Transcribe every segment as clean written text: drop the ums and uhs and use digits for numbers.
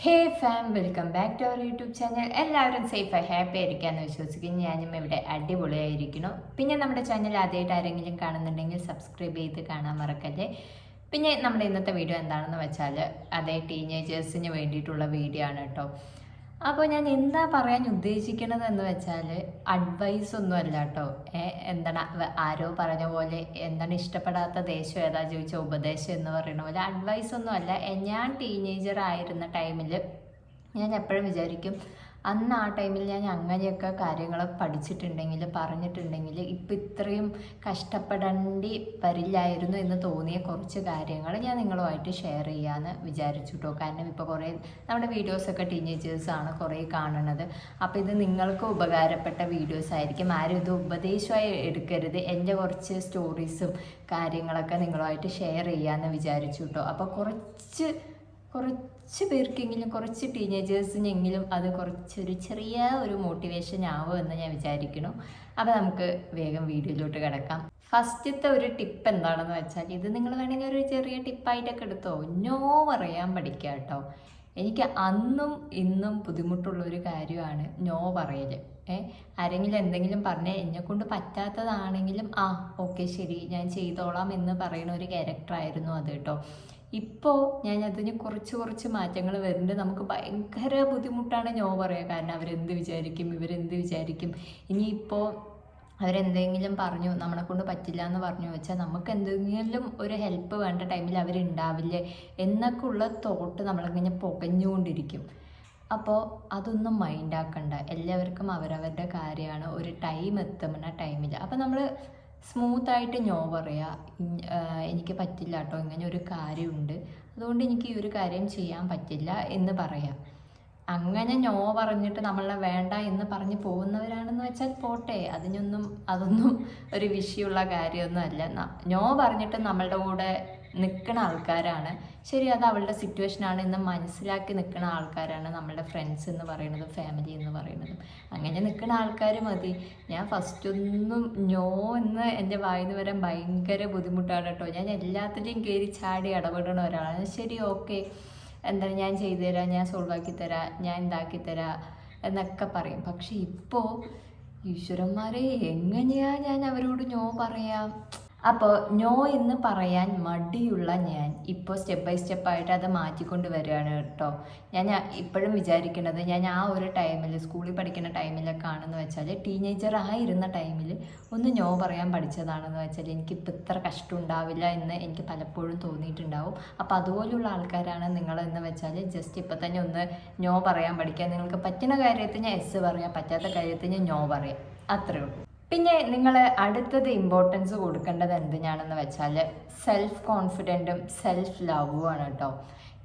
Hey fam, welcome back to our YouTube channel. എല്ലാവരും സേഫായി happy ആയിരിക്കാമെന്ന് വിശ്വസിക്കുന്നു. ഞാനും ഇവിടെ അടിപൊളിയായിരിക്കണം. പിന്നെ നമ്മുടെ ചാനൽ ആദ്യമായിട്ട് ആരെങ്കിലും കാണുന്നുണ്ടെങ്കിൽ സബ്സ്ക്രൈബ് ചെയ്ത് കാണാൻ മറക്കല്ലേ. പിന്നെ നമ്മുടെ ഇന്നത്തെ വീഡിയോ എന്താണെന്ന് വെച്ചാൽ അതേ ടീനേജേഴ്സിന് വേണ്ടിയിട്ടുള്ള വീഡിയോ ആണ് കേട്ടോ. അപ്പോൾ ഞാൻ എന്താ പറയാൻ ഉദ്ദേശിക്കുന്നത് എന്ന് വെച്ചാൽ അഡ്വൈസ് ഒന്നും അല്ല കേട്ടോ. എന്താണ് ആരോ പറഞ്ഞ പോലെ എന്താണ് ഇഷ്ടപ്പെടാത്ത ദേശം ഏതാ ചോദിച്ച ഉപദേശം എന്ന് പറയുന്ന പോലെ അഡ്വൈസ് ഒന്നും അല്ല. ഞാൻ ടീനേജർ ആയിരുന്ന ടൈമിൽ ഞാൻ എപ്പോഴും വിചാരിക്കും, അന്ന് ആ ടൈമിൽ ഞാൻ അങ്ങനെയൊക്കെ കാര്യങ്ങൾ പഠിച്ചിട്ടുണ്ടെങ്കിൽ പറഞ്ഞിട്ടുണ്ടെങ്കിൽ ഇപ്പം ഇത്രയും കഷ്ടപ്പെടേണ്ടി വരില്ലായിരുന്നു എന്ന് തോന്നിയ കുറച്ച് കാര്യങ്ങൾ ഞാൻ നിങ്ങളുമായിട്ട് ഷെയർ ചെയ്യാമെന്ന് വിചാരിച്ചു കേട്ടോ. കാരണം ഇപ്പോൾ കുറേ നമ്മുടെ വീഡിയോസൊക്കെ ടീനേജേഴ്സാണ് കുറേ കാണുന്നത്. അപ്പോൾ ഇത് നിങ്ങൾക്ക് ഉപകാരപ്പെട്ട വീഡിയോസ് ആയിരിക്കും. ആരും ഇത് ഉപദേശമായി എടുക്കരുത്. എൻ്റെ കുറച്ച് സ്റ്റോറീസും കാര്യങ്ങളൊക്കെ നിങ്ങളുമായിട്ട് ഷെയർ ചെയ്യാമെന്ന് വിചാരിച്ചു കേട്ടോ. അപ്പോൾ കുറച്ച് പേർക്കെങ്കിലും, കുറച്ച് ടീനേജേഴ്സിനെങ്കിലും അത് കുറച്ചൊരു ചെറിയ ഒരു മോട്ടിവേഷൻ ആവുമെന്ന് ഞാൻ വിചാരിക്കുന്നു. അപ്പോൾ നമുക്ക് വേഗം വീഡിയോയിലോട്ട് കിടക്കാം. ഫസ്റ്റത്തെ ഒരു ടിപ്പ് എന്താണെന്ന് വെച്ചാൽ, ഇത് നിങ്ങൾ വേണമെങ്കിൽ ഒരു ചെറിയ ടിപ്പായിട്ടൊക്കെ എടുത്തോ, നോ പറയാൻ പഠിക്കുക കേട്ടോ. എനിക്ക് അന്നും ഇന്നും ബുദ്ധിമുട്ടുള്ളൊരു കാര്യമാണ് നോ പറയൽ. ആരെങ്കിലും എന്തെങ്കിലും പറഞ്ഞാൽ എന്നെക്കൊണ്ട് പറ്റാത്തതാണെങ്കിലും ഓക്കെ ശരി ഞാൻ ചെയ്തോളാം എന്ന് പറയുന്ന ഒരു ക്യാരക്ടറായിരുന്നു അത് കേട്ടോ. ഇപ്പോൾ ഞാൻ അതിന് കുറച്ച് മാറ്റങ്ങൾ വരുന്നുണ്ട്. നമുക്ക് ഭയങ്കര ബുദ്ധിമുട്ടാണ് നോ പറയുക. കാരണം അവരെന്ത് വിചാരിക്കും, ഇവരെന്ത് വിചാരിക്കും. ഇനിയിപ്പോൾ അവരെന്തെങ്കിലും പറഞ്ഞു, നമ്മളെ കൊണ്ട് പറ്റില്ല എന്ന് പറഞ്ഞു വെച്ചാൽ നമുക്ക് എന്തെങ്കിലും ഒരു ഹെൽപ്പ് വേണ്ട ടൈമിൽ അവരുണ്ടാവില്ലേ എന്നൊക്കെ ഉള്ള തോട്ട് നമ്മളിങ്ങനെ പുകഞ്ഞുകൊണ്ടിരിക്കും. അപ്പോൾ അതൊന്നും മൈൻഡാക്കണ്ട. എല്ലാവർക്കും അവരവരുടെ കാര്യമാണ്. ഒരു ടൈം എത്തുന്ന ടൈമിൽ അപ്പോൾ നമ്മൾ സ്മൂത്തായിട്ട് നോ പറയുക. എനിക്ക് പറ്റില്ല കേട്ടോ, ഇങ്ങനെ ഒരു കാര്യമുണ്ട്, അതുകൊണ്ട് എനിക്ക് ഈ ഒരു കാര്യം ചെയ്യാൻ പറ്റില്ല എന്ന് പറയാം. അങ്ങനെ നോ പറഞ്ഞിട്ട് നമ്മളെ വേണ്ട എന്ന് പറഞ്ഞ് പോകുന്നവരാണെന്ന് വെച്ചാൽ പോട്ടെ, അതൊന്നും ഒരു വിഷയമുള്ള കാര്യമൊന്നും അല്ല. നോ പറഞ്ഞിട്ട് നമ്മളുടെ കൂടെ നിൽക്കുന്ന ആൾക്കാരാണ് ശരി, അത് അവളുടെ സിറ്റുവേഷനാണ് എന്ന് മനസ്സിലാക്കി നിൽക്കുന്ന ആൾക്കാരാണ് നമ്മളുടെ ഫ്രണ്ട്സ് എന്ന് പറയുന്നതും ഫാമിലി എന്ന് പറയുന്നതും. അങ്ങനെ നിൽക്കുന്ന ആൾക്കാർ മതി. ഞാൻ ഫസ്റ്റൊന്നും നോ എന്ന് എൻ്റെ വായിന്ന് വരാൻ ഭയങ്കര ബുദ്ധിമുട്ടാണ് കേട്ടോ. ഞാൻ എല്ലാത്തിൻ്റെയും കയറി ചാടി ഇടപെടുന്ന ഒരാളാണ്. ശരി ഓക്കെ, എന്താണ് ഞാൻ ചെയ്തു തരാം, ഞാൻ സോൾവ് ആക്കി തരാം, ഞാൻ ഇതാക്കി തരാം എന്നൊക്കെ പറയും. പക്ഷെ ഇപ്പോൾ ഈശ്വരന്മാരെ എങ്ങനെയാണ് ഞാൻ അവരോട് നോ പറയാം? അപ്പോൾ നോ എന്ന് പറയാൻ മടിയുള്ള ഞാൻ ഇപ്പോൾ സ്റ്റെപ്പ് ബൈ സ്റ്റെപ്പായിട്ട് അത് മാറ്റിക്കൊണ്ട് വരികയാണ് കേട്ടോ. ഞാൻ ഇപ്പോഴും വിചാരിക്കുന്നത്, ഞാൻ ആ ഒരു ടൈമിൽ സ്കൂളിൽ പഠിക്കുന്ന ടൈമിലൊക്കെ ആണെന്ന് വെച്ചാൽ, ടീനേജർ ആയിരുന്ന ടൈമിൽ ഒന്ന് നോ പറയാൻ പഠിച്ചതാണെന്ന് വെച്ചാൽ എനിക്കിപ്പോൾ ഇത്ര കഷ്ടം ഉണ്ടാവില്ല എന്ന് എനിക്ക് പലപ്പോഴും തോന്നിയിട്ടുണ്ടാവും. അപ്പോൾ അതുപോലുള്ള ആൾക്കാരാണ് നിങ്ങളെന്ന് വെച്ചാൽ ജസ്റ്റ് ഇപ്പോൾ തന്നെ ഒന്ന് നോ പറയാൻ പഠിക്കുക. നിങ്ങൾക്ക് പറ്റുന്ന കാര്യത്തിന് എസ് പറയാം, പറ്റാത്ത കാര്യത്തിന് നോ പറയാം, അത്രയേ ഉള്ളൂ. പിന്നെ നിങ്ങൾ അടുത്തത് ഇമ്പോർട്ടൻസ് കൊടുക്കേണ്ടത് എന്തിനാണെന്ന് വെച്ചാൽ സെൽഫ് കോൺഫിഡൻറ്റും സെൽഫ് ലവുമാണ് കേട്ടോ.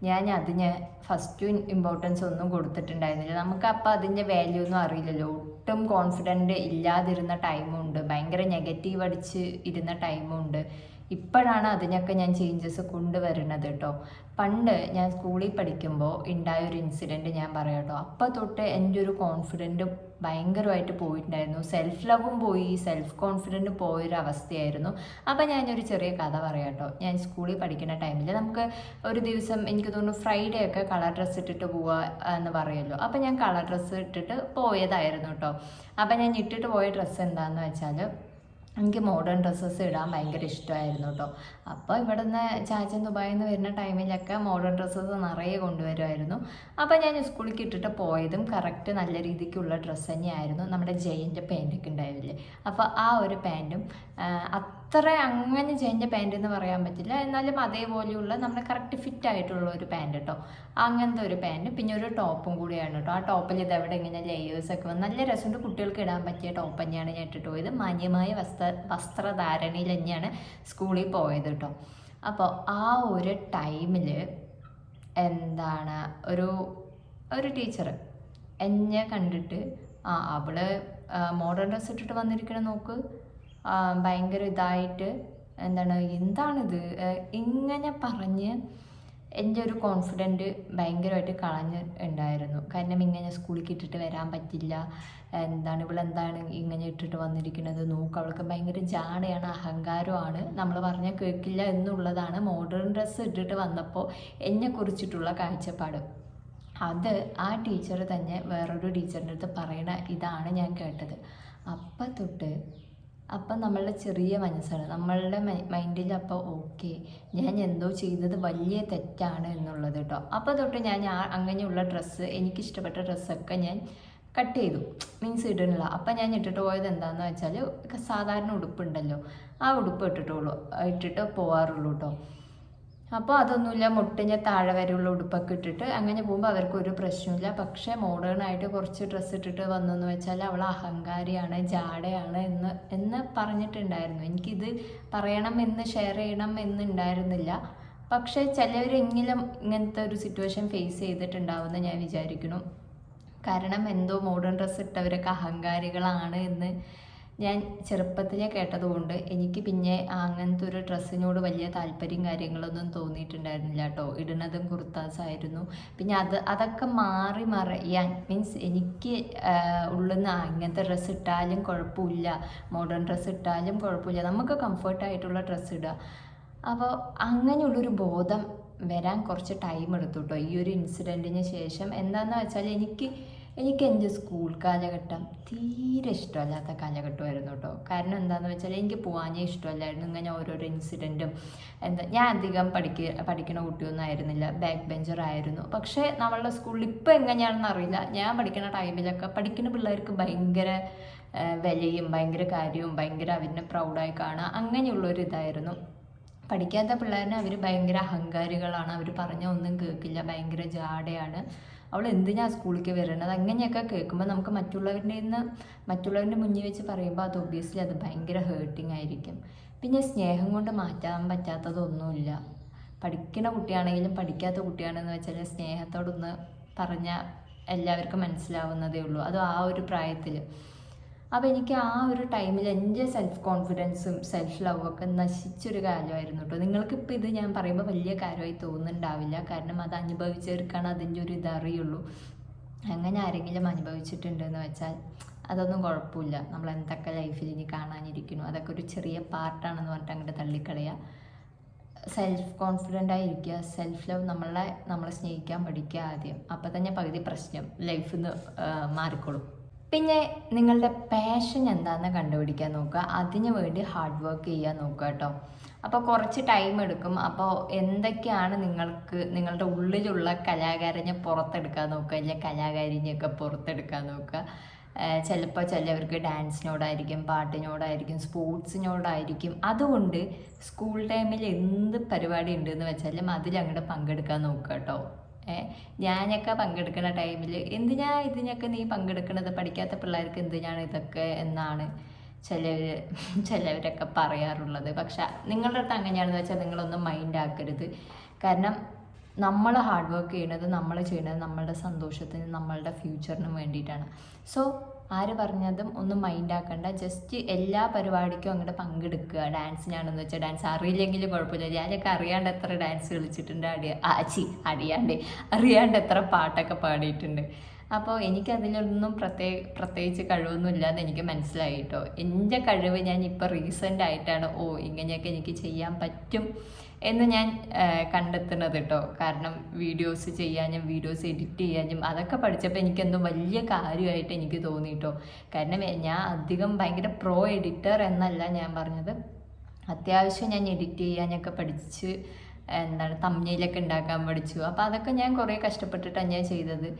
ഞാൻ അതിന് ഫസ്റ്റ് ഇമ്പോർട്ടൻസ് ഒന്നും കൊടുത്തിട്ടുണ്ടായിരുന്നില്ല. നമുക്ക് അപ്പോൾ അതിൻ്റെ വാല്യൂ ഒന്നും അറിയില്ലല്ലോ. ഒട്ടും കോൺഫിഡൻറ്റ് ഇല്ലാതിരുന്ന ടൈമുണ്ട്, ഭയങ്കര നെഗറ്റീവ് അടിച്ച് ഇരുന്ന ടൈമുണ്ട്. ഇപ്പോഴാണ് അതിനൊക്കെ ഞാൻ ചേഞ്ചസ് കൊണ്ടുവരുന്നത് കേട്ടോ. പണ്ട് ഞാൻ സ്കൂളിൽ പഠിക്കുമ്പോൾ ഉണ്ടായൊരു ഇൻസിഡൻറ്റ് ഞാൻ പറയാം കേട്ടോ. അപ്പോൾ തൊട്ട് എൻ്റെ ഒരു കോൺഫിഡൻറ്റും ഭയങ്കരമായിട്ട് പോയിട്ടുണ്ടായിരുന്നു. സെൽഫ് ലവും പോയി, സെൽഫ് കോൺഫിഡൻറ്റും പോയൊരു അവസ്ഥയായിരുന്നു. അപ്പോൾ ഞാനൊരു ചെറിയ കഥ പറയാം കേട്ടോ. ഞാൻ സ്കൂളിൽ പഠിക്കുന്ന ടൈമിൽ നമുക്ക് ഒരു ദിവസം എനിക്ക് തോന്നുന്നു ഫ്രൈഡേ ഒക്കെ കളർ ഡ്രസ്സ് ഇട്ടിട്ട് പോവുക എന്ന് പറയുമല്ലോ. അപ്പോൾ ഞാൻ കളർ ഡ്രസ്സ് ഇട്ടിട്ട് പോയതായിരുന്നു കേട്ടോ. അപ്പോൾ ഞാൻ ഇട്ടിട്ട് പോയ ഡ്രസ്സ് എന്താണെന്ന് വെച്ചാൽ, എനിക്ക് മോഡേൺ ഡ്രസ്സസ് ഇടാൻ ഭയങ്കര ഇഷ്ടമായിരുന്നു കേട്ടോ. അപ്പോൾ ഇവിടെ നിന്ന് ചാച്ചൻ ദുബായിൽ നിന്ന് വരുന്ന ടൈമിലൊക്കെ മോഡേൺ ഡ്രസ്സസ് നിറയെ കൊണ്ടുവരുമായിരുന്നു. അപ്പോൾ ഞാൻ സ്കൂളിലേക്ക് ഇട്ടിട്ട് പോയതും കറക്റ്റ് നല്ല രീതിക്കുള്ള ഡ്രസ്സ് തന്നെയായിരുന്നു. നമ്മുടെ ജയൻ്റെ പാൻറ്റൊക്കെ ഉണ്ടാവില്ലേ, അപ്പോൾ ആ ഒരു പാൻറ്റും അത്ര അങ്ങനെ ജയൻ്റെ പാൻറ്റ് എന്ന് പറയാൻ പറ്റില്ല, എന്നാലും അതേപോലെയുള്ള നമ്മുടെ കറക്റ്റ് ഫിറ്റ് ആയിട്ടുള്ള ഒരു പാൻറ്റ് കേട്ടോ. അങ്ങനത്തെ ഒരു പാൻറ്റ്, പിന്നെ ഒരു ടോപ്പും കൂടിയാണ് കേട്ടോ. ആ ടോപ്പിൽ ഇതെവിടെ ഇങ്ങനെ ലേയേഴ്സൊക്കെ വന്ന് നല്ല രസമുണ്ട്. കുട്ടികൾക്ക് ഇടാൻ പറ്റിയ ടോപ്പ് തന്നെയാണ് ഞാൻ ഇട്ടിട്ട് പോയത്. മാന്യമായ വസ്ത്രധാരണയിൽ തന്നെയാണ് സ്കൂളിൽ പോയത് കേട്ടോ. അപ്പോൾ ആ ഒരു ടൈമിൽ എന്താണ് ഒരു ടീച്ചർ എന്നെ കണ്ടിട്ട് അവള് മോഡേൺ ഡ്രസ്സ് ഇട്ടിട്ട് വന്നിരിക്കണ നോക്ക്, ഭയങ്കര ഇതായിട്ട് എന്താണിത് ഇങ്ങനെ പറഞ്ഞ് എൻ്റെ ഒരു കോൺഫിഡൻറ്റ് ഭയങ്കരമായിട്ട് കളഞ്ഞിട്ടുണ്ടായിരുന്നു. കാരണം ഇങ്ങനെ സ്കൂളിൽ ഇട്ടിട്ട് വരാൻ പറ്റില്ല, ഇവളെന്താണ് ഇങ്ങനെ ഇട്ടിട്ട് വന്നിരിക്കുന്നത്, നോക്ക് അവൾക്ക് ഭയങ്കര ജാടയാണ്, അഹങ്കാരമാണ്, നമ്മൾ പറഞ്ഞാൽ കേൾക്കില്ല എന്നുള്ളതാണ് മോഡേൺ ഡ്രസ്സ് ഇട്ടിട്ട് വന്നപ്പോൾ എന്നെക്കുറിച്ചിട്ടുള്ള കാഴ്ചപ്പാട്. അത് ആ ടീച്ചർ തന്നെ വേറൊരു ടീച്ചറിൻ്റെ അടുത്ത് പറയണ ഇതാണ് ഞാൻ കേട്ടത്. അപ്പം തൊട്ട് അപ്പം നമ്മളുടെ ചെറിയ മനസ്സാണ്, നമ്മളുടെ മൈൻഡിൽ അപ്പോൾ ഓക്കെ ഞാൻ എന്തോ ചെയ്തത് വലിയ തെറ്റാണ് എന്നുള്ളത് കേട്ടോ. അപ്പോൾ തൊട്ട് ഞാൻ അങ്ങനെയുള്ള ഡ്രസ്സ്, എനിക്കിഷ്ടപ്പെട്ട ഡ്രസ്സൊക്കെ ഞാൻ കട്ട് ചെയ്തു, മീൻസ് ഇടണില്ല. അപ്പം ഞാൻ ഇട്ടിട്ട് പോയത് എന്താണെന്ന് വെച്ചാൽ സാധാരണ ഉടുപ്പുണ്ടല്ലോ, ആ ഉടുപ്പ് ഇട്ടിട്ട് പോകാറുള്ളൂ കേട്ടോ. അപ്പോൾ അതൊന്നുമില്ല, മുട്ടിൻ്റെ താഴെ വരെയുള്ള ഉടുപ്പൊക്കെ ഇട്ടിട്ട് അങ്ങനെ പോകുമ്പോൾ അവർക്കൊരു പ്രശ്നമില്ല. പക്ഷേ മോഡേൺ ആയിട്ട് കുറച്ച് ഡ്രസ്സ് ഇട്ടിട്ട് വന്നെന്ന് വെച്ചാൽ അവൾ അഹങ്കാരിയാണ്, ജാടയാണ് എന്ന് പറഞ്ഞിട്ടുണ്ടായിരുന്നു. എനിക്കിത് പറയണം എന്ന് ഷെയർ ചെയ്യണം എന്നുണ്ടായിരുന്നില്ല. പക്ഷേ ചിലവരെങ്കിലും ഇങ്ങനത്തെ ഒരു സിറ്റുവേഷൻ ഫേസ് ചെയ്തിട്ടുണ്ടാവുമെന്ന് ഞാൻ വിചാരിക്കുന്നു. കാരണം എന്തോ മോഡേൺ ഡ്രസ്സ് ഇട്ടവരൊക്കെ അഹങ്കാരികളാണ് എന്ന് ഞാൻ ചെറുപ്പത്തിലേ കേട്ടതുകൊണ്ട് എനിക്ക് പിന്നെ അങ്ങനത്തെ ഒരു ഡ്രസ്സിനോട് വലിയ താല്പര്യം കാര്യങ്ങളൊന്നും തോന്നിയിട്ടുണ്ടായിരുന്നില്ല കേട്ടോ. ഇടുന്നതും കുർത്താസായിരുന്നു. പിന്നെ അതൊക്കെ മറിയാൻ മീൻസ് എനിക്ക് ഉള്ളുന്ന ഇങ്ങനത്തെ ഡ്രസ്സ് ഇട്ടാലും കുഴപ്പമില്ല, മോഡേൺ ഡ്രസ്സ് ഇട്ടാലും കുഴപ്പമില്ല, നമുക്ക് കംഫർട്ടായിട്ടുള്ള ഡ്രസ്സ് ഇടുക. അപ്പോൾ അങ്ങനെയുള്ളൊരു ബോധം വരാൻ കുറച്ച് ടൈം എടുത്തു കേട്ടോ ഈ ഒരു ഇൻസിഡൻറ്റിന് ശേഷം. എന്താണെന്ന് വെച്ചാൽ എനിക്ക് എൻ്റെ സ്കൂൾ കാലഘട്ടം തീരെ ഇഷ്ടമല്ലാത്ത കാലഘട്ടമായിരുന്നു കേട്ടോ. കാരണം എന്താണെന്ന് വെച്ചാൽ എനിക്ക് പോകാനേ ഇഷ്ടമല്ലായിരുന്നു. ഇങ്ങനെ ഓരോരോ ഇൻസിഡൻറ്റും ഞാൻ അധികം പഠിക്കുന്ന കുട്ടിയൊന്നും ആയിരുന്നില്ല, ബാക്ക് ബെഞ്ചറായിരുന്നു. പക്ഷേ നമ്മളുടെ സ്കൂളിൽ ഇപ്പോൾ എങ്ങനെയാണെന്ന് അറിയില്ല, ഞാൻ പഠിക്കുന്ന ടൈമിലൊക്കെ പഠിക്കുന്ന പിള്ളേർക്ക് ഭയങ്കര വിലയും ഭയങ്കര കാര്യവും ഭയങ്കര അവരിനെ പ്രൗഡായി കാണുക അങ്ങനെയുള്ളൊരിതായിരുന്നു. പഠിക്കാത്ത പിള്ളേരിനെ അവർ ഭയങ്കര അഹങ്കാരികളാണ്, അവർ പറഞ്ഞാൽ ഒന്നും കേൾക്കില്ല, ഭയങ്കര ജാടയാണ്, അവൾ എന്തിനാ സ്കൂളിലേക്ക് വരണത്, അങ്ങനെയൊക്കെ കേൾക്കുമ്പോൾ നമുക്ക് മറ്റുള്ളവരുടെ മുന്നിൽ വെച്ച് പറയുമ്പോൾ അത് ഒബ്വിയസ്ലി അത് ഭയങ്കര ഹേർട്ടിങ് ആയിരിക്കും. പിന്നെ സ്നേഹം കൊണ്ട് മാറ്റാൻ പറ്റാത്തതൊന്നുമില്ല. പഠിക്കുന്ന കുട്ടിയാണെങ്കിലും പഠിക്കാത്ത കുട്ടിയാണെന്ന് വെച്ചാൽ സ്നേഹത്തോടൊന്ന് പറഞ്ഞാൽ എല്ലാവർക്കും മനസ്സിലാവുന്നതേ ഉള്ളൂ, അത് ആ ഒരു പ്രായത്തിൽ. അപ്പോൾ എനിക്ക് ആ ഒരു ടൈമിൽ എൻ്റെ സെൽഫ് കോൺഫിഡൻസും സെൽഫ് ലവും ഒക്കെ നശിച്ചൊരു കാലമായിരുന്നു കേട്ടോ. നിങ്ങൾക്കിപ്പോൾ ഇത് ഞാൻ പറയുമ്പോൾ വലിയ കാര്യമായി തോന്നുന്നുണ്ടാവില്ല, കാരണം അത് അനുഭവിച്ചവർക്കാണ് അതിൻ്റെ ഒരു ഇതറിയുള്ളൂ. അങ്ങനെ ആരെങ്കിലും അനുഭവിച്ചിട്ടുണ്ടെന്ന് വെച്ചാൽ അതൊന്നും കുഴപ്പമില്ല, നമ്മൾ എന്തൊക്കെ ലൈഫിൽ ഇനി കാണാനിരിക്കുന്നു അതൊക്കെ ഒരു ചെറിയ പാർട്ടാണെന്ന് പറഞ്ഞിട്ട് അങ്ങോട്ട് തള്ളിക്കളയുക. സെൽഫ് കോൺഫിഡൻ്റ് ആയിരിക്കുക, സെൽഫ് ലവ് നമ്മളെ സ്നേഹിക്കാൻ പഠിക്കുക ആദ്യം. അപ്പോൾ തന്നെ പകുതി പ്രശ്നം ലൈഫിൽ നിന്ന് മാറിക്കോളും. പിന്നെ നിങ്ങളുടെ പാഷൻ എന്താണെന്ന് കണ്ടുപിടിക്കാൻ നോക്കുക, അതിന് വേണ്ടി ഹാർഡ് വർക്ക് ചെയ്യാൻ നോക്കുക കേട്ടോ. അപ്പോൾ കുറച്ച് ടൈം എടുക്കും. അപ്പോൾ എന്തൊക്കെയാണ് നിങ്ങളുടെ ഉള്ളിലുള്ള കലാകാരനെ പുറത്തെടുക്കാൻ നോക്കുക, അല്ലെങ്കിൽ കലാകാരിനെയൊക്കെ പുറത്തെടുക്കാൻ നോക്കുക. ചിലപ്പോൾ ചിലവർക്ക് ഡാൻസിനോടായിരിക്കും, പാട്ടിനോടായിരിക്കും, സ്പോർട്സിനോടായിരിക്കും. അതുകൊണ്ട് സ്കൂൾ ടൈമിൽ എന്ത് പരിപാടി ഉണ്ടെന്ന് വെച്ചാലും അതിലങ്ങോട്ട് പങ്കെടുക്കാൻ നോക്കുക കേട്ടോ. ഞാനൊക്കെ പങ്കെടുക്കുന്ന ടൈമിൽ എന്തിനാ ഇതിനൊക്കെ നീ പങ്കെടുക്കുന്നത്, പഠിക്കാത്ത പിള്ളേർക്ക് എന്തിനാണ് ഇതൊക്കെ എന്നാണ് ചിലവരൊക്കെ പറയാറുള്ളത്. പക്ഷെ നിങ്ങളുടെ അടുത്ത് അങ്ങനെയാണെന്ന് വെച്ചാൽ നിങ്ങളൊന്നും മൈൻഡ് ആക്കരുത്. കാരണം നമ്മൾ ഹാർഡ് വർക്ക് ചെയ്യുന്നത് നമ്മളുടെ സന്തോഷത്തിന്, നമ്മളുടെ ഫ്യൂച്ചറിനും വേണ്ടിയിട്ടാണ്. സോ ആര് പറഞ്ഞതും ഒന്നും മൈൻഡ് ആക്കണ്ട, ജസ്റ്റ് എല്ലാ പരിപാടിക്കും അങ്ങോട്ട് പങ്കെടുക്കുക. ഡാൻസിനാണെന്ന് വെച്ചാൽ ഡാൻസ് അറിയില്ലെങ്കിലും കുഴപ്പമില്ല, ഞാനൊക്കെ അറിയാണ്ട് എത്ര ഡാൻസ് കളിച്ചിട്ടുണ്ട്, അറിയാണ്ട് എത്ര പാട്ടൊക്കെ പാടിയിട്ടുണ്ട്. അപ്പോൾ എനിക്കതിലൊന്നും പ്രത്യേകിച്ച് കഴിവൊന്നും ഇല്ലാന്ന് എനിക്ക് മനസ്സിലായി കേട്ടോ. എൻ്റെ കഴിവ് ഞാൻ ഇപ്പോൾ റീസെൻ്റ് ആയിട്ടാണ് ഇങ്ങനെയൊക്കെ എനിക്ക് ചെയ്യാൻ പറ്റും എന്ന് ഞാൻ കണ്ടെത്തുന്നത് കേട്ടോ. കാരണം വീഡിയോസ് ചെയ്യാനും വീഡിയോസ് എഡിറ്റ് ചെയ്യാനും അതൊക്കെ പഠിച്ചപ്പോൾ എനിക്കെന്തോ വലിയ കാര്യമായിട്ട് എനിക്ക് തോന്നി കേട്ടോ. കാരണം ഞാൻ അധികം ഭയങ്കര പ്രോ എഡിറ്റർ എന്നല്ല ഞാൻ പറഞ്ഞത്, അത്യാവശ്യം ഞാൻ എഡിറ്റ് ചെയ്യാനൊക്കെ പഠിച്ച് തംബ്നെയിലൊക്കെ ഉണ്ടാക്കാൻ പഠിച്ചു. അപ്പോൾ അതൊക്കെ ഞാൻ കുറേ കഷ്ടപ്പെട്ടിട്ടാണ് ഞാൻ ചെയ്തത്.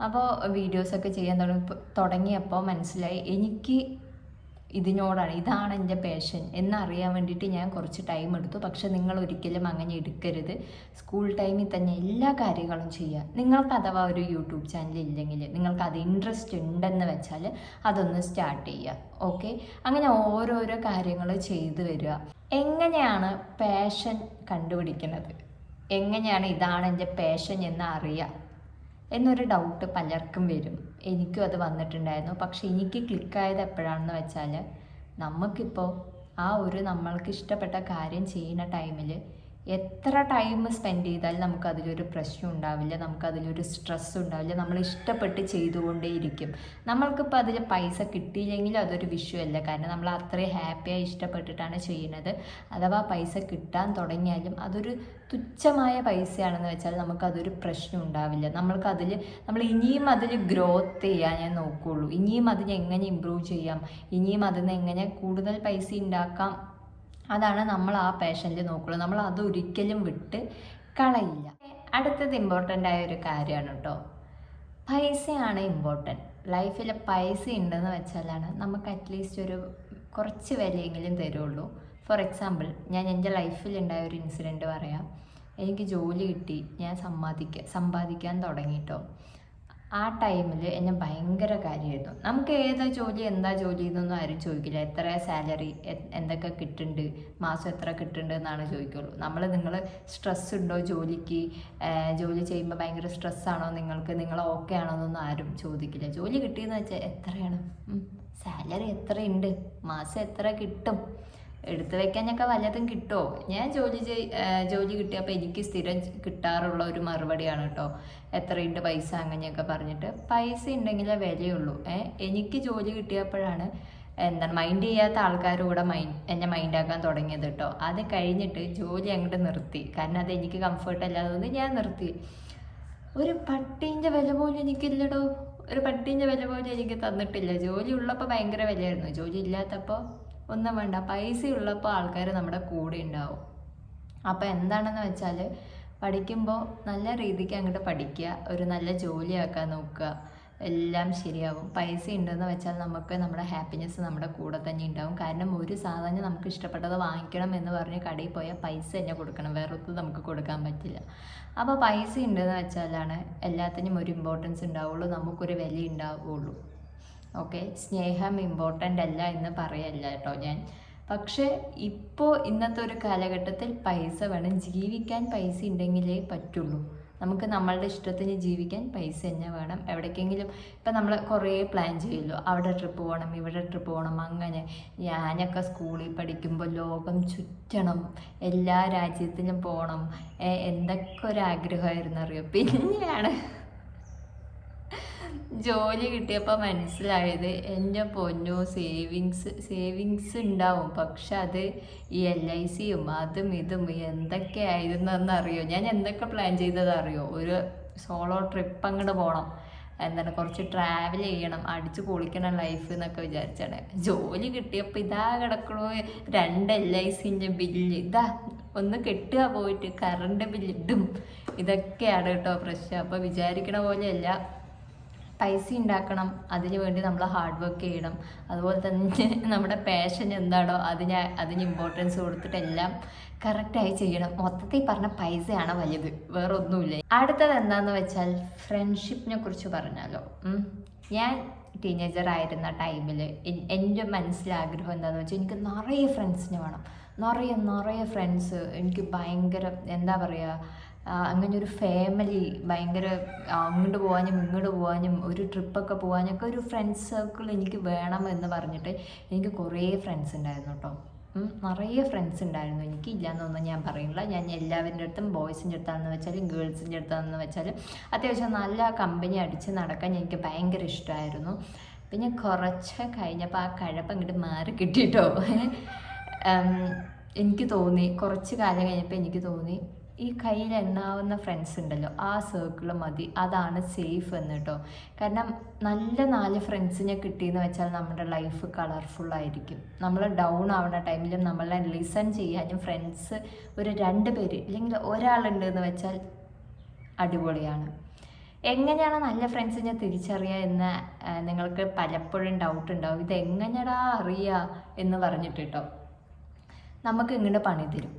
അപ്പോൾ വീഡിയോസൊക്കെ ചെയ്യാൻ തുടങ്ങിയപ്പോൾ മനസ്സിലായി എനിക്ക് ഇതാണ് എൻ്റെ പാഷൻ എന്നറിയാൻ വേണ്ടിയിട്ട് ഞാൻ കുറച്ച് ടൈം എടുത്തു. പക്ഷെ നിങ്ങൾ ഒരിക്കലും അങ്ങനെ എടുക്കരുത്. സ്കൂൾ ടൈമിൽ തന്നെ എല്ലാ കാര്യങ്ങളും ചെയ്യുക. നിങ്ങൾക്ക് അഥവാ ഒരു യൂട്യൂബ് ചാനൽ ഇല്ലെങ്കിൽ നിങ്ങൾക്ക് അത് ഇൻട്രസ്റ്റ് ഉണ്ടെന്ന് വെച്ചാൽ അതൊന്ന് സ്റ്റാർട്ട് ചെയ്യുക. ഓക്കെ, അങ്ങനെ ഓരോരോ കാര്യങ്ങൾ ചെയ്തു വരിക. എങ്ങനെയാണ് പാഷൻ കണ്ടുപിടിക്കുന്നത്, എങ്ങനെയാണ് ഇതാണ് എൻ്റെ പാഷൻ എന്ന് അറിയുക എന്നൊരു ഡൗട്ട് പലർക്കും വരും. എനിക്കും അത് വന്നിട്ടുണ്ടായിരുന്നു. പക്ഷെ എനിക്ക് ക്ലിക്കായത് എപ്പോഴാണെന്ന് വെച്ചാൽ നമുക്കിപ്പോൾ നമ്മൾക്ക് ഇഷ്ടപ്പെട്ട കാര്യം ചെയ്യുന്ന ടൈമിൽ എത്ര ടൈം സ്പെൻഡ് ചെയ്താലും നമുക്കതിലൊരു പ്രശ്നം ഉണ്ടാവില്ല, നമുക്കതിലൊരു സ്ട്രെസ് ഉണ്ടാവില്ല. നമ്മൾ ഇഷ്ടപ്പെട്ട് ചെയ്തുകൊണ്ടേയിരിക്കും. നമ്മൾക്കിപ്പോൾ അതിൽ പൈസ കിട്ടിയില്ലെങ്കിൽ അതൊരു വിഷയമല്ല, കാരണം നമ്മൾ അത്രയും ഹാപ്പിയായി ഇഷ്ടപ്പെട്ടിട്ടാണ് ചെയ്യുന്നത്. അഥവാ പൈസ കിട്ടാൻ തുടങ്ങിയാലും അതൊരു തുച്ഛമായ പൈസയാണെന്ന് വെച്ചാൽ നമുക്കതൊരു പ്രശ്നം ഉണ്ടാവില്ല. നമ്മൾ ഇനിയും അതിൽ ഗ്രോത്ത് ചെയ്യാനേ നോക്കുകയുള്ളൂ. ഇനിയും അതിനെ എങ്ങനെ ഇമ്പ്രൂവ് ചെയ്യാം, ഇനിയും അതിൽ നിന്ന് എങ്ങനെ കൂടുതൽ പൈസ ഉണ്ടാക്കാം, അതാണ് നമ്മൾ ആ പാഷനിൽ നോക്കുള്ളൂ. നമ്മൾ അതൊരിക്കലും വിട്ട് കളയില്ല. അടുത്തത് ഇമ്പോർട്ടൻ്റ് ആയ ഒരു കാര്യമാണ് കേട്ടോ, പൈസയാണ് ഇമ്പോർട്ടൻറ്റ്. ലൈഫിൽ പൈസ ഉണ്ടെന്ന് വെച്ചാലാണ് നമുക്ക് അറ്റ്ലീസ്റ്റ് ഒരു കുറച്ച് വിലയെങ്കിലും തരുള്ളൂ. ഫോർ എക്സാമ്പിൾ, ഞാൻ എൻ്റെ ലൈഫിലുണ്ടായ ഒരു ഇൻസിഡൻറ്റ് പറയാം. എനിക്ക് ജോലി കിട്ടി, ഞാൻ സമ്പാദിക്കാൻ തുടങ്ങിയിട്ടോ. ആ ടൈമിൽ എന്നെ ഭയങ്കര കാര്യമായിരുന്നു. നമുക്ക് ഏതാ ജോലി, എന്താ ജോലി എന്നൊന്നും ആരും ചോദിക്കില്ല. എത്ര സാലറി, എന്തൊക്കെ കിട്ടുന്നുണ്ട്, മാസം എത്ര കിട്ടുന്നുണ്ട് എന്നാണ് ചോദിക്കുള്ളൂ. നിങ്ങൾ സ്ട്രെസ് ഉണ്ടോ ജോലിക്ക്, ജോലി ചെയ്യുമ്പോൾ ഭയങ്കര സ്ട്രെസ്സാണോ നിങ്ങൾക്ക്, നിങ്ങൾ ഓക്കെ ആണോ എന്നൊന്നും ആരും ചോദിക്കില്ല. ജോലി കിട്ടിയെന്ന് വെച്ചാൽ എത്രയാണ്, സാലറി എത്രയുണ്ട്, മാസം എത്ര കിട്ടും, എടുത്തു വെക്കാനൊക്കെ വല്ലതും കിട്ടുമോ. ഞാൻ ജോലി കിട്ടിയപ്പോൾ എനിക്ക് സ്ഥിരം കിട്ടാറുള്ള ഒരു മറുപടിയാണ് കേട്ടോ, എത്രയുണ്ട് പൈസ അങ്ങനെയൊക്കെ പറഞ്ഞിട്ട്. പൈസ ഉണ്ടെങ്കിലേ വിലയുള്ളൂ. എനിക്ക് ജോലി കിട്ടിയപ്പോഴാണ് മൈൻഡ് ചെയ്യാത്ത ആൾക്കാരും കൂടെ എന്നെ മൈൻഡാക്കാൻ തുടങ്ങിയത് കേട്ടോ. അത് കഴിഞ്ഞിട്ട് ജോലി അങ്ങോട്ട് നിർത്തി, കാരണം അത് എനിക്ക് കംഫർട്ട് അല്ലാതെ ഞാൻ നിർത്തി. ഒരു പട്ടീൻ്റെ വില പോലും എനിക്കില്ലടോ, ഒരു പട്ടീൻ്റെ വില പോലും എനിക്ക് തന്നിട്ടില്ല. ജോലി ഉള്ളപ്പോൾ ഭയങ്കര വിലയായിരുന്നു, ജോലി ഇല്ലാത്തപ്പോൾ ഒന്നും വേണ്ട. പൈസ ഉള്ളപ്പോൾ ആൾക്കാർ നമ്മുടെ കൂടെ ഉണ്ടാവും. അപ്പോൾ എന്താണെന്ന് വെച്ചാൽ പഠിക്കുമ്പോൾ നല്ല രീതിക്ക് അങ്ങോട്ട് പഠിക്കുക, ഒരു നല്ല ജോലിയാക്കാൻ നോക്കുക, എല്ലാം ശരിയാവും. പൈസ ഉണ്ടെന്ന് വെച്ചാൽ നമുക്ക് നമ്മുടെ ഹാപ്പിനെസ് നമ്മുടെ കൂടെ തന്നെ ഉണ്ടാവും. കാരണം ഒരു സാധനം നമുക്ക് ഇഷ്ടപ്പെട്ടത് വാങ്ങിക്കണം എന്ന് പറഞ്ഞ് കടയിൽ പോയാൽ പൈസ തന്നെ കൊടുക്കണം, വേറെ ഒന്നും നമുക്ക് കൊടുക്കാൻ പറ്റില്ല. അപ്പോൾ പൈസ ഉണ്ടെന്ന് വെച്ചാലാണ് എല്ലാത്തിനും ഒരു ഇമ്പോർട്ടൻസ് ഉണ്ടാവുള്ളൂ, നമുക്കൊരു വില ഉണ്ടാവുള്ളൂ. ഓക്കെ, സ്നേഹം ഇമ്പോർട്ടൻ്റ് അല്ല എന്ന് പറയല്ല കേട്ടോ ഞാൻ. പക്ഷേ ഇപ്പോൾ ഇന്നത്തെ ഒരു കാലഘട്ടത്തിൽ പൈസ വേണം, ജീവിക്കാൻ പൈസ ഉണ്ടെങ്കിലേ പറ്റുള്ളൂ. നമുക്ക് നമ്മളുടെ ഇഷ്ടത്തിന് ജീവിക്കാൻ പൈസ തന്നെ വേണം. എവിടേക്കെങ്കിലും ഇപ്പം നമ്മൾ കുറേ പ്ലാൻ ചെയ്യുമല്ലോ, അവിടെ ട്രിപ്പ് പോകണം, ഇവിടെ ട്രിപ്പ് പോകണം, അങ്ങനെ. ഞാനൊക്കെ സ്കൂളിൽ പഠിക്കുമ്പോൾ ലോകം ചുറ്റണം, എല്ലാ രാജ്യത്തിലും പോകണം, എന്തൊക്കെ ഒരു ആഗ്രഹമായിരുന്നു അറിയോ. പിന്നെയാണ് ജോലി കിട്ടിയപ്പോൾ മനസ്സിലായത്, എൻ്റെ പൊന്നോ, സേവിങ്സ് ഉണ്ടാവും, പക്ഷെ അത് ഈ LICയും അതും ഇതും എന്തൊക്കെയായിരുന്നെന്നറിയോ. ഞാൻ എന്തൊക്കെ പ്ലാൻ ചെയ്തതറിയോ, ഒരു സോളോ ട്രിപ്പ് അങ്ങോട്ട് പോകണം, കുറച്ച് ട്രാവൽ ചെയ്യണം, അടിച്ച് പൊളിക്കണം ലൈഫ് എന്നൊക്കെ വിചാരിച്ചാണ്. ജോലി കിട്ടിയപ്പോൾ ഇതാ കിടക്കണോ 2 LICൻ്റെ ബില്ല്, ഇതാ ഒന്ന് കെട്ടുക പോയിട്ട്, കറണ്ട് ബില്ല്, ഇതും ഇതൊക്കെയാണ് കേട്ടോ പ്രശ്നം. അപ്പോൾ വിചാരിക്കണ പോലെയല്ല, പൈസ ഉണ്ടാക്കണം, അതിന് വേണ്ടി നമ്മൾ ഹാർഡ് വർക്ക് ചെയ്യണം. അതുപോലെ തന്നെ നമ്മുടെ പാഷൻ എന്താണോ അതിന് ഇമ്പോർട്ടൻസ് കൊടുത്തിട്ട് എല്ലാം കറക്റ്റായി ചെയ്യണം. മൊത്തത്തിൽ പറഞ്ഞ പൈസയാണ് വലുത്, വേറെ ഒന്നുമില്ല. അടുത്തത് എന്താണെന്ന് വെച്ചാൽ ഫ്രണ്ട്ഷിപ്പിനെ കുറിച്ച് പറഞ്ഞാലോ. ഞാൻ ടീനേജർ ആയിരുന്ന ടൈമിൽ എൻ്റെ മനസ്സിലാഗ്രഹം എന്താണെന്ന് വെച്ചാൽ, എനിക്ക് നിറയെ ഫ്രണ്ട്സിനെ വേണം, നിറയെ ഫ്രണ്ട്സ്. എനിക്ക് ഭയങ്കര എന്താ പറയുക, അങ്ങനെ ഒരു ഫാമിലി, ഭയങ്കര അങ്ങോട്ട് പോകാനും ഇങ്ങോട്ട് പോകാനും ഒരു ട്രിപ്പൊക്കെ പോകാനൊക്കെ ഒരു ഫ്രണ്ട്സ് സർക്കിൾ എനിക്ക് വേണം എന്ന് പറഞ്ഞിട്ട് എനിക്ക് കുറേ ഫ്രണ്ട്സ് ഉണ്ടായിരുന്നു കേട്ടോ. നിറയെ ഫ്രണ്ട്സ് ഉണ്ടായിരുന്നു. എനിക്ക് ഇല്ലയെന്നൊന്നും ഞാൻ പറയുന്നില്ല. ഞാൻ എല്ലാവരുടെ അടുത്തും, ബോയ്സിൻ്റെ അടുത്താണെന്ന് വെച്ചാലും ഗേൾസിൻ്റെ അടുത്താണെന്ന് വെച്ചാലും അത്യാവശ്യം നല്ല കമ്പനി അടിച്ച് നടക്കാൻ എനിക്ക് ഭയങ്കര ഇഷ്ടമായിരുന്നു. പിന്നെ കുറച്ച് കഴിഞ്ഞപ്പോൾ ആ കഴപ്പ് അങ്ങോട്ട് മാറി കിട്ടിയിട്ടോ. എനിക്ക് തോന്നി, കുറച്ച് കാലം കഴിഞ്ഞപ്പോൾ എനിക്ക് തോന്നി, ഈ കയ്യിൽ എണ്ണാവുന്ന ഫ്രണ്ട്സ് ഉണ്ടല്ലോ, ആ സർക്കിൾ മതി, അതാണ് സേഫ് എന്ന് കേട്ടോ. കാരണം നല്ല 4 ഫ്രണ്ട്സിനെ കിട്ടിയെന്ന് വെച്ചാൽ നമ്മുടെ ലൈഫ് കളർഫുള്ളായിരിക്കും. നമ്മൾ ഡൗൺ ആവുന്ന ടൈമിലും നമ്മളെ ലിസൺ ചെയ്യാനും ഫ്രണ്ട്സ് ഒരു 2 പേര് അല്ലെങ്കിൽ ഒരാളുണ്ട് എന്ന് വെച്ചാൽ അടിപൊളിയാണ്. എങ്ങനെയാണ് നല്ല ഫ്രണ്ട്സിനെ തിരിച്ചറിയുക എന്ന് നിങ്ങൾക്ക് പലപ്പോഴും ഡൗട്ട് ഉണ്ടാവും. ഇതെങ്ങനെയാടാ അറിയുക എന്ന് പറഞ്ഞിട്ട് കേട്ടോ, നമുക്ക് ഇങ്ങോട്ട് പണി തരും.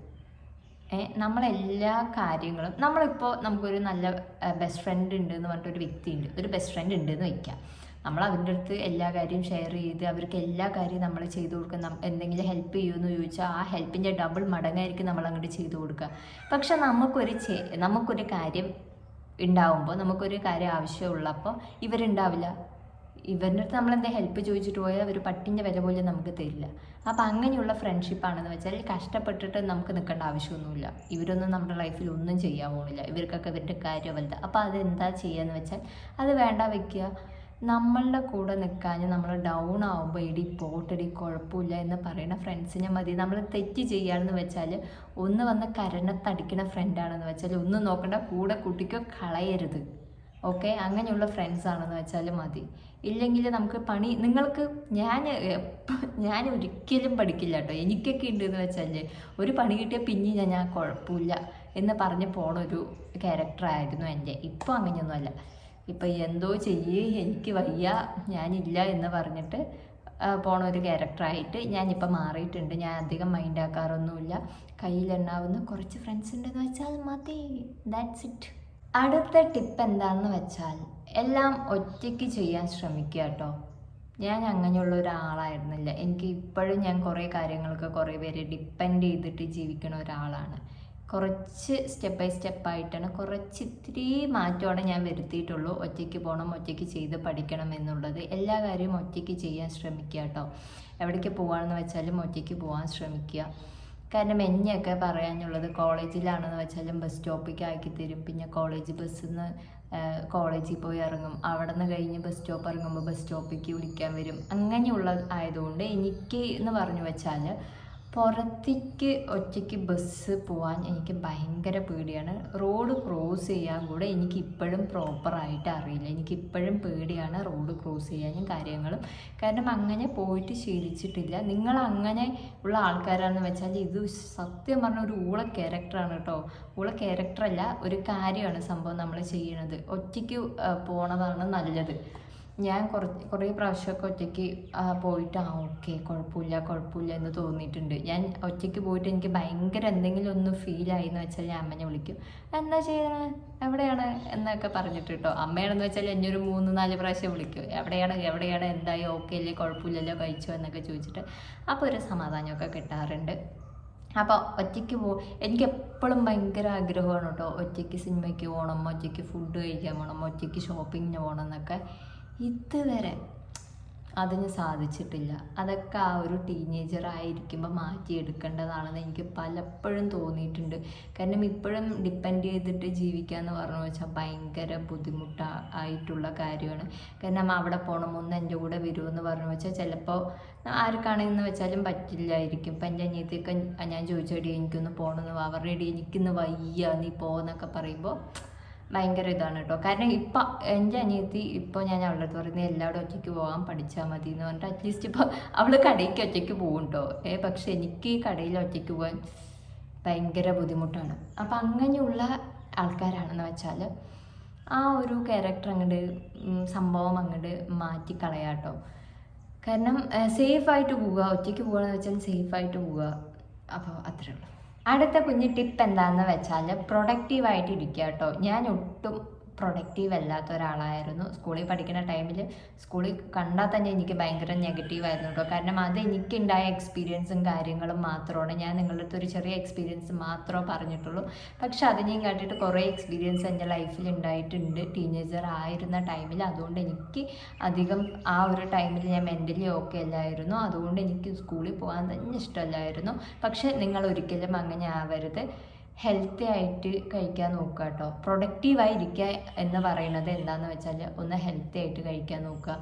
നമ്മളെല്ലാ കാര്യങ്ങളും, നമ്മളിപ്പോൾ നമുക്കൊരു നല്ല ബെസ്റ്റ് ഫ്രണ്ട് ഉണ്ട് എന്ന് പറഞ്ഞിട്ടൊരു വ്യക്തിയുണ്ട്, ഒരു ബെസ്റ്റ് ഫ്രണ്ട് ഉണ്ടെന്ന് വയ്ക്കാം. നമ്മൾ അവരുടെ അടുത്ത് എല്ലാ കാര്യവും ഷെയർ ചെയ്ത് അവർക്ക് എല്ലാ കാര്യവും നമ്മൾ ചെയ്തു കൊടുക്കുക. എന്തെങ്കിലും ഹെൽപ്പ് ചെയ്യുമെന്ന് ചോദിച്ചാൽ ആ ഹെൽപ്പിൻ്റെ ഡബിൾ മടങ്ങായിരിക്കും നമ്മൾ അങ്ങോട്ട് ചെയ്തു കൊടുക്കുക. പക്ഷെ നമുക്കൊരു കാര്യം ഉണ്ടാവുമ്പോൾ, നമുക്കൊരു കാര്യം ആവശ്യമുള്ളപ്പോൾ ഇവരുണ്ടാവില്ല. ഇവരുടെ അടുത്ത് നമ്മളെന്താ ഹെൽപ്പ് ചോദിച്ചിട്ട് പോയാൽ ഒരു പട്ടിൻ്റെ വില പോലും നമുക്ക് തരില്ല. അപ്പോൾ അങ്ങനെയുള്ള ഫ്രണ്ട്ഷിപ്പാണെന്ന് വെച്ചാൽ കഷ്ടപ്പെട്ടിട്ട് നമുക്ക് നിൽക്കേണ്ട ആവശ്യമൊന്നുമില്ല. ഇവരൊന്നും നമ്മുടെ ലൈഫിൽ ഒന്നും ചെയ്യാൻ പോകുന്നില്ല. ഇവർക്കൊക്കെ ഇവരുടെ കാര്യം വലുത്. അപ്പോൾ അതെന്താ ചെയ്യുകയെന്ന് വെച്ചാൽ അത് വേണ്ട വെക്കുക. നമ്മളുടെ കൂടെ നിൽക്കാൻ നമ്മൾ ഡൗൺ ആകുമ്പോൾ എടി പോട്ടടി കുഴപ്പമില്ല എന്ന് പറയുന്ന ഫ്രണ്ട്സിനെ മതി. നമ്മൾ തെറ്റ് ചെയ്യുകയാണെന്ന് വെച്ചാൽ ഒന്ന് വന്ന് കരണത്തടിക്കുന്ന ഫ്രണ്ടാണെന്ന് വെച്ചാൽ ഒന്നും നോക്കണ്ട, കൂടെ കുട്ടിക്കോ കളയരുത്. ഓക്കെ, അങ്ങനെയുള്ള ഫ്രണ്ട്സാണെന്ന് വെച്ചാൽ മതി. ഇല്ലെങ്കിൽ നമുക്ക് പണി നിങ്ങൾക്ക് ഞാൻ ഒരിക്കലും പഠിക്കില്ല കേട്ടോ. എനിക്കൊക്കെ ഉണ്ടെന്ന് വെച്ചാൽ ഒരു പണി കിട്ടിയാൽ പിന്നെ ഞാൻ കുഴപ്പമില്ല എന്ന് പറഞ്ഞ് പോണൊരു ക്യാരക്ടറായിരുന്നു എൻ്റെ. ഇപ്പോൾ അങ്ങനെയൊന്നുമല്ല. ഇപ്പം എന്തോ ചെയ്യേ എനിക്ക് വയ്യ ഞാനില്ല എന്ന് പറഞ്ഞിട്ട് പോണ ഒരു ക്യാരക്ടറായിട്ട് ഞാനിപ്പോൾ മാറിയിട്ടുണ്ട്. ഞാൻ അധികം മൈൻഡാക്കാറൊന്നുമില്ല. കയ്യിലെണ്ണാവുന്ന കുറച്ച് ഫ്രണ്ട്സ് ഉണ്ടെന്ന് വെച്ചാൽ മതി. That's it. അടുത്ത ടിപ്പ് എന്താണെന്ന് വെച്ചാൽ എല്ലാം ഒറ്റയ്ക്ക് ചെയ്യാൻ ശ്രമിക്കുക കേട്ടോ. ഞാൻ അങ്ങനെയുള്ള ഒരാളായിരുന്നില്ല. എനിക്ക് ഇപ്പോഴും ഞാൻ കുറേ കാര്യങ്ങൾക്ക് കുറേ പേര് ഡിപ്പെൻഡ് ചെയ്തിട്ട് ജീവിക്കുന്ന ഒരാളാണ്. കുറച്ച് സ്റ്റെപ്പ് ബൈ സ്റ്റെപ്പായിട്ടാണ് ഇത്തിരി മാറ്റമാണ് ഞാൻ വരുത്തിയിട്ടുള്ളൂ. ഒറ്റയ്ക്ക് പോകണം, ഒറ്റയ്ക്ക് ചെയ്ത് പഠിക്കണം എന്നുള്ളത്. എല്ലാ കാര്യവും ഒറ്റയ്ക്ക് ചെയ്യാൻ ശ്രമിക്കുക കേട്ടോ. എവിടേക്ക് പോകാമെന്ന് വെച്ചാലും ഒറ്റയ്ക്ക് പോകാൻ ശ്രമിക്കുക. കാരണം എന്നെയൊക്കെ പറയാനുള്ളത് കോളേജിലാണെന്ന് വെച്ചാലും ബസ് സ്റ്റോപ്പിലേക്ക് ആക്കി തരും. പിന്നെ കോളേജ് ബസ്സിൽ നിന്ന് കോളേജിൽ പോയി ഇറങ്ങും. അവിടെ നിന്ന് കഴിഞ്ഞ് ബസ് സ്റ്റോപ്പ് ഇറങ്ങുമ്പോൾ ബസ് സ്റ്റോപ്പിലേക്ക് വിളിക്കാൻ വരും. അങ്ങനെയുള്ള ആയതുകൊണ്ട് എനിക്ക് എന്ന് പറഞ്ഞു വെച്ചാൽ പുറത്തേക്ക് ഒറ്റയ്ക്ക് ബസ് പോകാൻ എനിക്ക് ഭയങ്കര പേടിയാണ്. റോഡ് ക്രോസ് ചെയ്യാൻ കൂടെ എനിക്ക് ഇപ്പോഴും പ്രോപ്പറായിട്ട് അറിയില്ല. എനിക്കിപ്പോഴും പേടിയാണ് റോഡ് ക്രോസ് ചെയ്യാനും കാര്യങ്ങളും. കാരണം അങ്ങനെ പോയിട്ട് ശീലിച്ചിട്ടില്ല. നിങ്ങൾ അങ്ങനെ ഉള്ള ആൾക്കാരാണെന്ന് വെച്ചാൽ ഇത് സത്യം പറഞ്ഞ ഒരു ഊള ക്യാരക്ടറാണ് കേട്ടോ. ഊള ക്യാരക്ടറല്ല, ഒരു കാര്യമാണ് സംഭവം നമ്മൾ ചെയ്യണത്. ഒറ്റയ്ക്ക് പോണതാണ് നല്ലത്. ഞാൻ കുറേ പ്രാവശ്യമൊക്കെ ഒറ്റയ്ക്ക് പോയിട്ട് ഓക്കെ കുഴപ്പമില്ല എന്ന് തോന്നിയിട്ടുണ്ട്. ഞാൻ ഒറ്റയ്ക്ക് പോയിട്ട് എനിക്ക് ഭയങ്കര എന്തെങ്കിലും ഒന്ന് ഫീലായി എന്ന് വെച്ചാൽ ഞാൻ അമ്മനെ വിളിക്കും. എന്താ ചെയ്യണേ, എവിടെയാണ് എന്നൊക്കെ പറഞ്ഞിട്ട് കേട്ടോ. അമ്മയാണെന്ന് വെച്ചാൽ എന്നെ ഒരു 3-4 പ്രാവശ്യം വിളിക്കും. എവിടെയാണ് എന്തായി, ഓക്കെ അല്ലേ, കുഴപ്പമില്ലല്ലോ, കഴിച്ചോ എന്നൊക്കെ ചോദിച്ചിട്ട്. അപ്പോൾ ഒരു സമാധാനമൊക്കെ കിട്ടാറുണ്ട്. അപ്പോൾ ഒറ്റയ്ക്ക് എനിക്ക് എപ്പോഴും ഭയങ്കര ആഗ്രഹമാണ് കേട്ടോ. ഒറ്റയ്ക്ക് സിനിമയ്ക്ക് പോകണം, ഒറ്റയ്ക്ക് ഫുഡ് കഴിക്കാൻ പോകണം, ഒറ്റയ്ക്ക് ഷോപ്പിങ്ങിന് പോകണം എന്നൊക്കെ. ഇതുവരെ അതിന് സാധിച്ചിട്ടില്ല. അതൊക്കെ ആ ഒരു ടീനേജർ ആയിരിക്കുമ്പോൾ മാറ്റിയെടുക്കേണ്ടതാണെന്ന് എനിക്ക് പലപ്പോഴും തോന്നിയിട്ടുണ്ട്. കാരണം ഇപ്പോഴും ഡിപ്പെൻഡ് ചെയ്തിട്ട് ജീവിക്കുക എന്ന് പറഞ്ഞു വെച്ചാൽ ഭയങ്കര ബുദ്ധിമുട്ടായിട്ടുള്ള കാര്യമാണ്. കാരണം അവിടെ പോകണം, ഒന്ന് എൻ്റെ കൂടെ വരുമെന്ന് പറഞ്ഞു വെച്ചാൽ ചിലപ്പോൾ ആർക്കാണെന്ന് വെച്ചാലും പറ്റില്ലായിരിക്കും. ഇപ്പം എൻ്റെ അനിയത്തിയൊക്കെ ഞാൻ ചോദിച്ചടി എനിക്കൊന്ന് പോകണമെന്ന്, അവരുടെ ഇടി എനിക്കിന്ന് വയ്യ നീ പോകുന്നൊക്കെ പറയുമ്പോൾ ഭയങ്കര ഇതാണ് കേട്ടോ. കാരണം ഇപ്പം എൻ്റെ അനിയത്തി ഇപ്പോൾ ഞാൻ അവളുടെ അടുത്ത് പറയുന്നത് എല്ലാവരും ഒറ്റയ്ക്ക് പോകാൻ പഠിച്ചാൽ മതി എന്ന് പറഞ്ഞിട്ട് അറ്റ്ലീസ്റ്റ് ഇപ്പോൾ അവൾ കടയ്ക്ക് ഒറ്റയ്ക്ക് പോകും കേട്ടോ. പക്ഷെ എനിക്ക് ഈ കടയിൽ ഒറ്റയ്ക്ക് പോകാൻ ഭയങ്കര ബുദ്ധിമുട്ടാണ്. അപ്പം അങ്ങനെയുള്ള ആൾക്കാരാണെന്ന് വെച്ചാൽ ആ ഒരു ക്യാരക്ടർ അങ്ങോട്ട് സംഭവം അങ്ങോട്ട് മാറ്റിക്കളയാം കേട്ടോ. കാരണം സേഫായിട്ട് പോവുക, ഒറ്റയ്ക്ക് പോകുകയെന്ന് വെച്ചാൽ സേഫായിട്ട് പോവുക. അപ്പോൾ അത്രേ ഉള്ളൂ. അടുത്ത കുഞ്ഞ് ടിപ്പ് എന്താണെന്ന് വെച്ചാൽ പ്രൊഡക്റ്റീവായിട്ട് ഇരിക്കുക കേട്ടോ. ഞാൻ ഒട്ടും പ്രൊഡക്റ്റീവ് അല്ലാത്ത ഒരാളായിരുന്നു സ്കൂളിൽ പഠിക്കുന്ന ടൈമിൽ. സ്കൂളിൽ കണ്ടാൽ തന്നെ എനിക്ക് ഭയങ്കര നെഗറ്റീവായിരുന്നു കേട്ടോ. കാരണം അത് എനിക്കുണ്ടായ എക്സ്പീരിയൻസും കാര്യങ്ങളും മാത്രമാണ്. ഞാൻ നിങ്ങളുടെ അടുത്ത് ഒരു ചെറിയ എക്സ്പീരിയൻസ് മാത്രമേ പറഞ്ഞിട്ടുള്ളൂ. പക്ഷെ അതിനെയും കാട്ടിയിട്ട് കുറേ എക്സ്പീരിയൻസ് എൻ്റെ ലൈഫിൽ ഉണ്ടായിട്ടുണ്ട് ടീനേജർ ആയിരുന്ന ടൈമിൽ. അതുകൊണ്ട് എനിക്ക് അധികം ആ ഒരു ടൈമിൽ ഞാൻ മെൻ്റലി ഓക്കെ അല്ലായിരുന്നു. അതുകൊണ്ട് എനിക്ക് സ്കൂളിൽ പോകാൻ തന്നെ ഇഷ്ടമല്ലായിരുന്നു. പക്ഷെ നിങ്ങൾ ഒരിക്കലും അങ്ങനെ ആവരുത്. ഹെൽത്തി ആയിട്ട് കഴിക്കാൻ നോക്കുക കേട്ടോ. പ്രൊഡക്റ്റീവായിരിക്കുക എന്ന് പറയുന്നത് എന്താണെന്ന് വെച്ചാൽ ഒന്ന് ഹെൽത്തി ആയിട്ട് കഴിക്കാൻ നോക്കുക.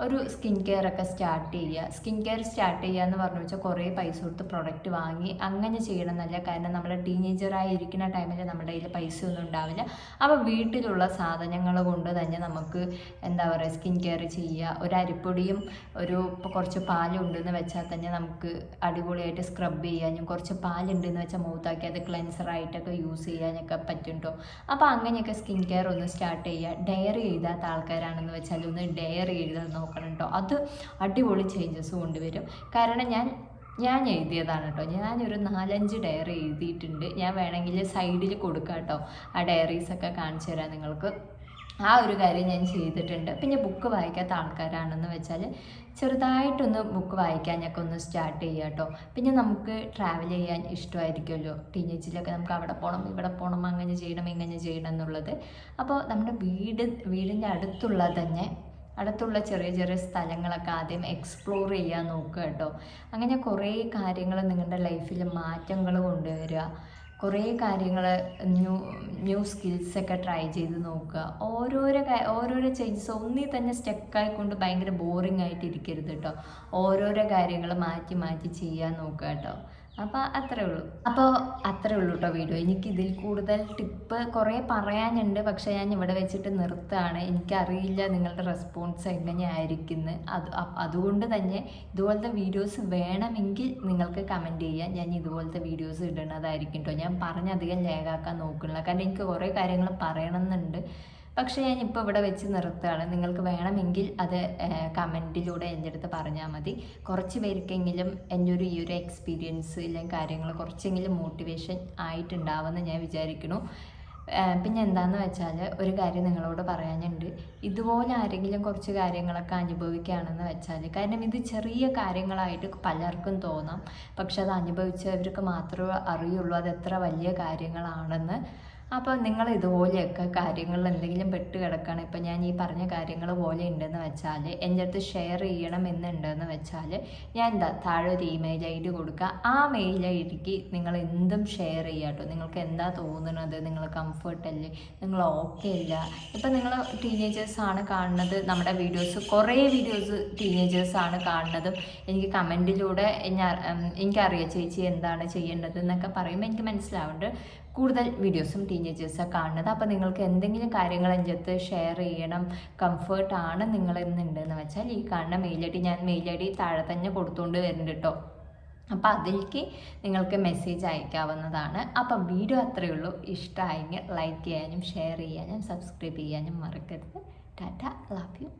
ഒരു സ്കിൻ കെയർ ഒക്കെ സ്റ്റാർട്ട് ചെയ്യുക. സ്കിൻ കെയർ സ്റ്റാർട്ട് ചെയ്യുക എന്ന് പറഞ്ഞു വെച്ചാൽ കുറേ പൈസ കൊടുത്ത് പ്രൊഡക്റ്റ് വാങ്ങി അങ്ങനെ ചെയ്യണമെന്നല്ല. കാരണം നമ്മൾ ടീനേജറായിരിക്കുന്ന ടൈമിൽ നമ്മുടെ കയ്യിൽ പൈസയൊന്നും ഉണ്ടാവില്ല. അപ്പോൾ വീട്ടിലുള്ള സാധനങ്ങൾ കൊണ്ട് തന്നെ നമുക്ക് എന്താ പറയുക സ്കിൻ കെയർ ചെയ്യുക. ഒരു അരിപ്പൊടിയും കുറച്ച് പാലുണ്ടെന്ന് വെച്ചാൽ തന്നെ നമുക്ക് അടിപൊളിയായിട്ട് സ്ക്രബ് ചെയ്യാനും, കുറച്ച് പാലുണ്ടെന്ന് വെച്ചാൽ മൗത്താക്കി അത് ക്ലെൻസറായിട്ടൊക്കെ യൂസ് ചെയ്യാനൊക്കെ പറ്റും കേട്ടോ. അപ്പോൾ അങ്ങനെയൊക്കെ സ്കിൻ കെയർ ഒന്ന് സ്റ്റാർട്ട് ചെയ്യുക. ഡയറി എഴുതാത്ത ആൾക്കാരാണെന്ന് വെച്ചാൽ ഒന്ന് ഡയറി എഴുതാൻ നോക്കണം കേട്ടോ. അത് അടിപൊളി ചേഞ്ചസ് കൊണ്ടുവരും. കാരണം ഞാൻ എഴുതിയതാണ് കേട്ടോ. ഞാനൊരു 4-5 ഡയറി എഴുതിയിട്ടുണ്ട്. ഞാൻ വേണമെങ്കിൽ സൈഡിൽ കൊടുക്കാം കേട്ടോ. ആ ഡയറീസൊക്കെ കാണിച്ചു തരാം നിങ്ങൾക്ക്. ആ ഒരു കാര്യം ഞാൻ ചെയ്തിട്ടുണ്ട്. പിന്നെ ബുക്ക് വായിക്കാത്ത ആൾക്കാരാണെന്ന് വെച്ചാൽ ചെറുതായിട്ടൊന്ന് ബുക്ക് വായിക്കാനൊക്കെ ഒന്ന് സ്റ്റാർട്ട് ചെയ്യുക കേട്ടോ. പിന്നെ നമുക്ക് ട്രാവൽ ചെയ്യാൻ ഇഷ്ടമായിരിക്കുമല്ലോ. ടീനേജിലൊക്കെ നമുക്ക് അവിടെ പോകണം ഇവിടെ പോകണം അങ്ങനെ ചെയ്യണം ഇങ്ങനെ ചെയ്യണം എന്നുള്ളത്. അപ്പോൾ നമ്മുടെ വീടിൻ്റെ അടുത്തുള്ള തന്നെ അടുത്തുള്ള ചെറിയ ചെറിയ സ്ഥലങ്ങളൊക്കെ ആദ്യം എക്സ്പ്ലോർ ചെയ്യാൻ നോക്കുക കേട്ടോ. അങ്ങനെ കുറേ കാര്യങ്ങൾ നിങ്ങളുടെ ലൈഫിൽ മാറ്റങ്ങൾ കൊണ്ടുവരിക, കുറേ കാര്യങ്ങൾ ന്യൂ സ്കിൽസൊക്കെ ട്രൈ ചെയ്ത് നോക്കുക. ഓരോരോ ചേഞ്ചസ് ഒന്നിൽ തന്നെ സ്റ്റക്കായിക്കൊണ്ട് ഭയങ്കര ബോറിംഗ് ആയിട്ട് ഇരിക്കരുത് കേട്ടോ. ഓരോരോ കാര്യങ്ങൾ മാറ്റി മാറ്റി ചെയ്യാൻ നോക്കുക കേട്ടോ. അപ്പോൾ അത്രേ ഉള്ളൂ കേട്ടോ വീഡിയോ. എനിക്കിതിൽ കൂടുതൽ ടിപ്പ് കുറേ പറയാനുണ്ട്, പക്ഷേ ഞാൻ ഇവിടെ വെച്ചിട്ട് നിർത്തുകയാണ്. എനിക്കറിയില്ല നിങ്ങളുടെ റെസ്പോൺസ് എങ്ങനെയായിരിക്കുന്നു. അതുകൊണ്ട് തന്നെ ഇതുപോലത്തെ വീഡിയോസ് വേണമെങ്കിൽ നിങ്ങൾക്ക് കമൻറ്റ് ചെയ്യാം. ഞാൻ ഇതുപോലത്തെ വീഡിയോസ് ഇടുന്നതായിരിക്കും കേട്ടോ. ഞാൻ പറഞ്ഞധികം ലേഖാക്കാൻ നോക്കുന്നില്ല, കാരണം എനിക്ക് കുറേ കാര്യങ്ങൾ പറയണമെന്നുണ്ട്. പക്ഷേ ഞാൻ ഇപ്പോൾ ഇവിടെ വെച്ച് നിർത്തുകയാണ്. നിങ്ങൾക്ക് വേണമെങ്കിൽ അത് കമൻറ്റിലൂടെ എൻ്റെ അടുത്ത് പറഞ്ഞാൽ മതി. കുറച്ച് പേർക്കെങ്കിലും എൻ്റെ ഈ ഒരു എക്സ്പീരിയൻസ് അല്ലെങ്കിൽ കാര്യങ്ങൾ കുറച്ചെങ്കിലും മോട്ടിവേഷൻ ആയിട്ടുണ്ടാവുമെന്ന് ഞാൻ വിചാരിക്കുന്നു. പിന്നെ എന്താണെന്ന് വെച്ചാൽ ഒരു കാര്യം നിങ്ങളോട് പറയാനുണ്ട്. ഇതുപോലെ ആരെങ്കിലും കുറച്ച് കാര്യങ്ങളൊക്കെ അനുഭവിക്കുകയാണെന്ന് വെച്ചാൽ, കാരണം ഇത് ചെറിയ കാര്യങ്ങളായിട്ട് പലർക്കും തോന്നാം, പക്ഷെ അത് അനുഭവിച്ചവർക്ക് മാത്രമേ അറിയുള്ളൂ അത് എത്ര വലിയ കാര്യങ്ങളാണെന്ന്. അപ്പോൾ നിങ്ങൾ ഇതുപോലെയൊക്കെ കാര്യങ്ങളിൽ എന്തെങ്കിലും പെട്ട് കിടക്കുകയാണ്, ഇപ്പം ഞാൻ ഈ പറഞ്ഞ കാര്യങ്ങൾ പോലെ ഉണ്ടെന്ന് വെച്ചാൽ എൻ്റെ അടുത്ത് ഷെയർ ചെയ്യണം എന്നുണ്ടെന്ന് വെച്ചാൽ ഞാൻ താഴെ ഒരു ഇമെയിൽ ID കൊടുക്കുക. ആ മെയിൽ IDക്ക് നിങ്ങൾ എന്തും ഷെയർ ചെയ്യുക കേട്ടോ. നിങ്ങൾക്ക് എന്താ തോന്നുന്നത്, നിങ്ങൾ കംഫർട്ടല്ലേ, നിങ്ങൾ ഓക്കെ അല്ല. ഇപ്പം നിങ്ങൾ ടീനേജേഴ്സാണ് കാണുന്നത് നമ്മുടെ വീഡിയോസ്, കുറേ വീഡിയോസ് ടീനേജേഴ്സാണ് കാണുന്നതും എനിക്ക് കമൻറ്റിലൂടെ എനിക്കറിയാം ചേച്ചി എന്താണ് ചെയ്യേണ്ടത് എന്നൊക്കെ പറയുമ്പോൾ എനിക്ക് മനസ്സിലാവുന്നുണ്ട് കൂടുതൽ വീഡിയോസും ടീനേജേഴ്സാണ് കാണുന്നത്. അപ്പോൾ നിങ്ങൾക്ക് എന്തെങ്കിലും കാര്യങ്ങൾ എൻ്റെ അടുത്ത് ഷെയർ ചെയ്യണം, കംഫർട്ടാണ് നിങ്ങളെന്നുണ്ടെന്ന് വെച്ചാൽ ഈ കാണുന്ന മെയിൽ ID, ഞാൻ മെയിൽ ID താഴെ തന്നെ കൊടുത്തുകൊണ്ട് വരുന്നുണ്ട് കേട്ടോ. അപ്പോൾ അതിലേക്ക് നിങ്ങൾക്ക് മെസ്സേജ് അയക്കാവുന്നതാണ്. അപ്പം വീഡിയോ അത്രയേ ഉള്ളൂ. ഇഷ്ടമായെങ്കിൽ ലൈക്ക് ചെയ്യാനും ഷെയർ ചെയ്യാനും സബ്സ്ക്രൈബ് ചെയ്യാനും മറക്കരുത്. Tata, love you.